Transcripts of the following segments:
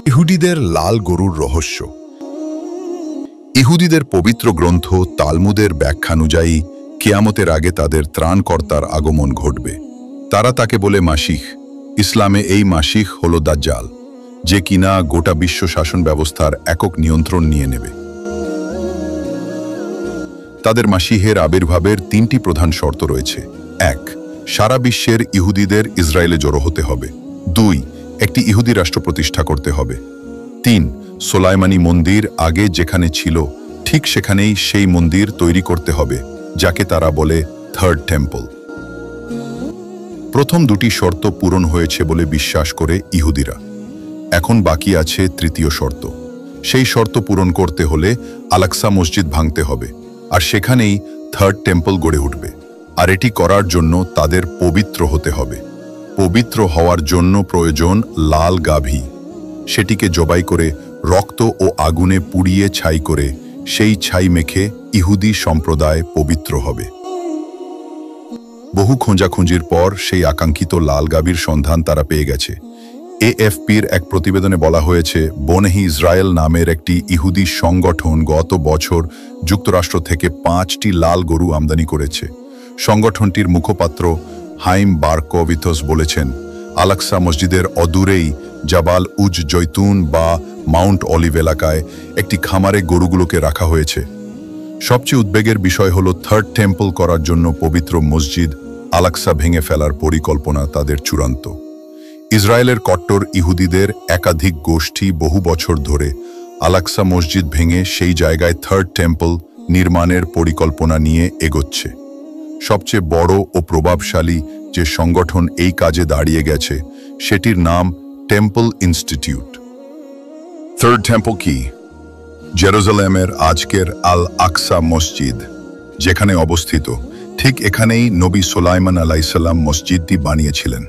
ইহুদিদের লাল গরুর রহস্য। ইহুদিদের পবিত্র গ্রন্থ তালমুদের ব্যাখ্যানুযায়ী কিয়ামতের আগে তাদের ত্রাণকর্তার আগমন ঘটবে। তারা তাকে বলে মাসিহ। ইসলামে এই মাসিহ হল দাজ্জাল, যে কিনা গোটা বিশ্ব শাসন ব্যবস্থার একক নিয়ন্ত্রণ নিয়ে নেবে। তাদের মাসিহের আবির্ভাবের তিনটি প্রধান শর্ত রয়েছে। ১. সারা বিশ্বের ইহুদিদের ইসরায়েলে জড়ো হতে হবে। ২. একটি ইহুদি রাষ্ট্র প্রতিষ্ঠা করতে হবে। ৩. সোলাইমানি মন্দির আগে যেখানে ছিল ঠিক সেখানেই সেই মন্দির তৈরি করতে হবে, যাকে তারা বলে থার্ড টেম্পল। প্রথম দুটি শর্ত পূরণ হয়েছে বলে বিশ্বাস করে ইহুদিরা। এখন বাকি আছে তৃতীয় শর্ত। সেই শর্ত পূরণ করতে হলে আল-আকসা মসজিদ ভাঙতে হবে, আর সেখানেই থার্ড টেম্পল গড়ে উঠবে। আর এটি করার জন্য তাদের পবিত্র হতে হবে। পবিত্র হওয়ার জন্য প্রয়োজন লাল গাভী। সেটিকে জবাই করে রক্ত ও আগুনে পুড়িয়ে ছাই করে সেই ছাই মেখে ইহুদি সম্প্রদায় পবিত্র হবে। বহু খোঁজাখুঁজির পর সেই আকাঙ্ক্ষিত লাল গাভীর সন্ধান তারা পেয়ে গেছে। এএফপির এক প্রতিবেদনে বলা হয়েছে, বনেহি ইসরায়েল নামের একটি ইহুদি সংগঠন গত বছর যুক্তরাষ্ট্র থেকে 5টি লাল গরু আমদানি করেছে। সংগঠনটির মুখপাত্র হাইম বারকোভিথস বলেছেন, আল-আকসা মসজিদের অদূরেই জাবাল উজ জৈতুন বা মাউন্ট অলিভ এলাকায় একটি খামারে গরুগুলোকে রাখা হয়েছে। সবচেয়ে উদ্বেগের বিষয় হল থার্ড টেম্পল করার জন্য পবিত্র মসজিদ আল-আকসা ভেঙে ফেলার পরিকল্পনা তাদের চূড়ান্ত। ইসরায়েলের কট্টর ইহুদিদের একাধিক গোষ্ঠী বহু বছর ধরে আল-আকসা মসজিদ ভেঙে সেই জায়গায় থার্ড টেম্পল নির্মাণের পরিকল্পনা নিয়ে এগোচ্ছে। সবচেয়ে বড় ও প্রভাবশালী যে সংগঠন এই কাজে দাঁড়িয়ে গেছে সেটির নাম টেম্পল ইনস্টিটিউট। থার্ড টেম্পল কি? জেরুজালেমের আজকের আল-আকসা মসজিদ যেখানে অবস্থিত, ঠিক এখানেই নবী সুলাইমান আলাইসাল্লাম মসজিদটি বানিয়েছিলেন।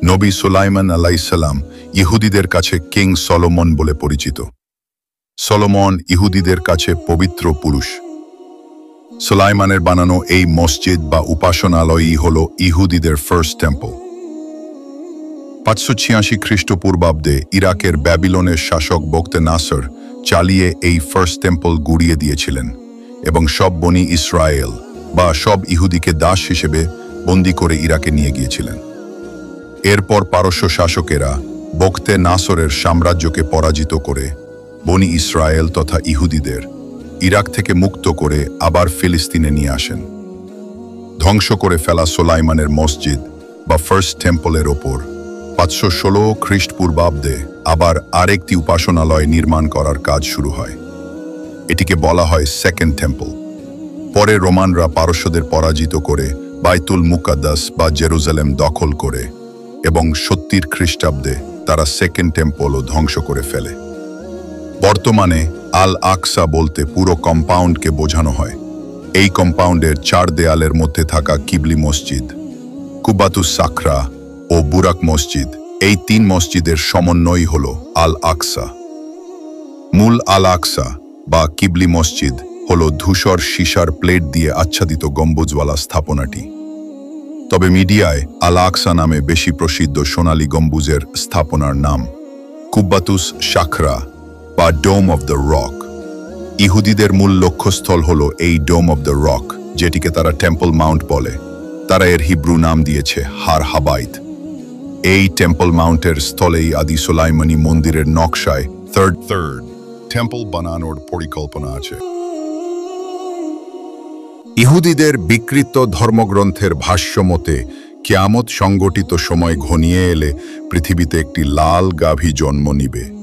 নবী সুলাইমান আলাইসাল্লাম ইহুদিদের কাছে কিং সলোমন বলে পরিচিত। সলোমন ইহুদিদের কাছে পবিত্র পুরুষ। সুলাইমানের বানানো এই মসজিদ বা উপাসনালয়ই হল ইহুদিদের ফার্স্ট টেম্পল। 586 খ্রিস্টপূর্বাব্দে ইরাকের ব্যাবিলনের শাসক বখতে নাসর চালিয়ে এই ফার্স্ট টেম্পল গুড়িয়ে দিয়েছিলেন এবং সব বনি ইসরায়েল বা সব ইহুদিকে দাস হিসেবে বন্দী করে ইরাকে নিয়ে গিয়েছিলেন। এরপর পারস্য শাসকেরা বখতে নাসরের সাম্রাজ্যকে পরাজিত করে বনি ইসরায়েল তথা ইহুদিদের ইরাক থেকে মুক্ত করে আবার ফিলিস্তিনে নিয়ে আসেন। ধ্বংস করে ফেলা সোলাইমানের মসজিদ বা ফার্স্ট টেম্পলের ওপর 516 খ্রিস্টপূর্বাব্দে আবার আরেকটি উপাসনালয় নির্মাণ করার কাজ শুরু হয়। এটিকে বলা হয় সেকেন্ড টেম্পল। পরে রোমানরা পারস্যদের পরাজিত করে বাইতুল মুকাদ্দাস বা জেরুজালেম দখল করে এবং 70 খ্রিস্টাব্দে তারা সেকেন্ড টেম্পলও ধ্বংস করে ফেলে। বর্তমানে আল-আকসা বলতে পুরো কম্পাউন্ডকে বোঝানো হয়। এই কম্পাউন্ডের 4 দেয়ালের মধ্যে থাকা কিবলি মসজিদ, কুব্বাতুস সাখরা ও বুরাক মসজিদ, এই 3 মসজিদের সমন্বয় হল আল-আকসা। মূল আল-আকসা বা কিবলি মসজিদ হল ধূসর সীসার প্লেট দিয়ে আচ্ছাদিত গম্বুজওয়ালা স্থাপনাটি। তবে মিডিয়ায় আল-আকসা নামে বেশি প্রসিদ্ধ সোনালী গম্বুজের স্থাপনার নাম কুব্বাতুস সাখরা বা ডোম অব দ্য রক। ইহুদিদের মূল লক্ষ্যস্থল হল এই ডোম অব দ্য রক, যেটিকে তারা টেম্পল মাউন্ট বলে। তারা এর হিব্রু নাম দিয়েছে হার হাবাইত। এই টেম্পল মাউন্টের স্থলেই আদি সোলাইমানি মন্দিরের নকশায় থার্ড টেম্পল বানানোর পরিকল্পনা আছে। ইহুদিদের বিকৃত ধর্মগ্রন্থের ভাষ্য মতে কিয়ামত সংগঠিত সময় ঘনিয়ে এলে পৃথিবীতে একটি লাল গাভী জন্ম নিবে।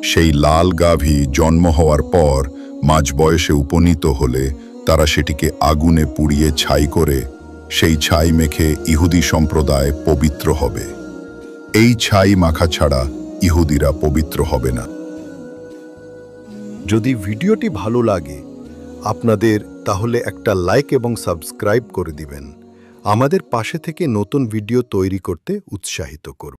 সেই লাল গাভী জন্ম হওয়ার পর মাঝ বয়সে উপনীত হলে তারা সেটিকে আগুনে পুড়িয়ে ছাই করে সেই ছাই মেখে ইহুদি সম্প্রদায় পবিত্র হবে। এই ছাই মাখা ছাড়া ইহুদিরা পবিত্র হবে না। যদি ভিডিওটি ভালো লাগে আপনাদের, তাহলে একটা লাইক এবং সাবস্ক্রাইব করে দিবেন। আমাদের পাশে থেকে নতুন ভিডিও তৈরি করতে উৎসাহিত করবে।